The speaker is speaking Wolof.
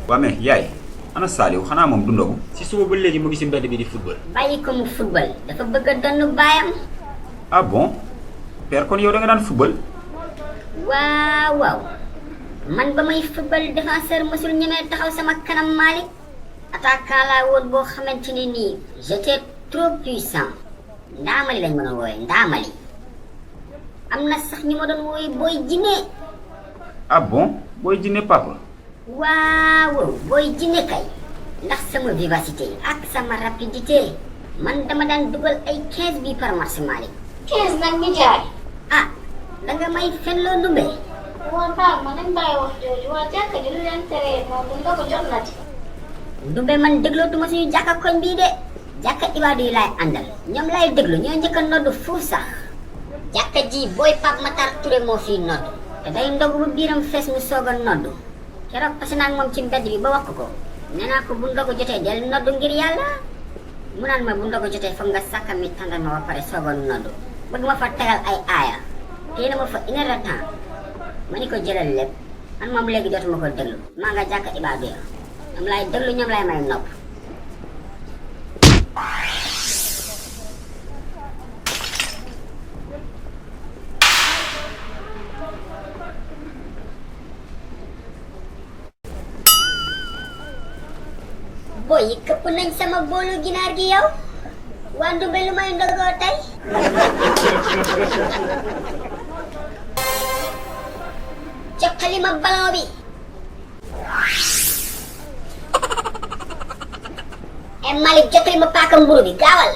waa mais yaay ana Saliou xanaa moom du ndogu si suba ba léegi mu ngi si mbedd bi di football. bàyyi ko mu football dafa bëgg a donn baayam. ah bon père kon yow da nga daan football. waaw man ba may football défenseur mësul ñemee taxaw sama kanam Malick. attaquant laa woon boo xamante ne nii j'étais trop puissant. ndaamali lañ ma doon wooye ndaamali. am na sax ñu ma doon wooye booy jinne. ah bon booy jinne papa. waaw booy jinne kay. ndax sama vivacité ak sama rapidité. man dama daan dugal ay 15 bi par match Malick. 15 nag ñu jaay. ah danga may fen loo Ndumbe. waa Paa ma nañ bàyyi wax jooju waa jàkka ji lu leen teree moom bu ndogu jot na ci. Ndumbe man déglootuma suñu jàkka koñ bii de. jàkka ibaadu yi laay àndal ñoom laay déglu ñoo njëkk a noddu fuuf sax. jàkka ji booy Pape Matar Touré moo fii noddu. te day ndogu bu biiram fees mu soog a noddu. keroog passé naa ak moom ci mbedd bi ba wax ko. nee naa ko bu ndogu jotee del noddu ngir yàlla. mu naan ma bu ndogu jotee foog nga sàkka mi tàndal ma ba pare soog a noddu. bëgg ma fa tegal ay aaya. téye na ma fa 1 heure de temps. ma ni ko jëlal lépp. man moom léegi dootuma ko déglu. maa nga jàkka ibaadu ya. ñoom laay déglu ñoom laay may nopp. boy yi këpp nañ sama boolu ginaar gi yow. waa Ndumbe lu may ndogoo tey. joxali ma ballon bi. Malick jottali ma paaka mburu bi gaawal.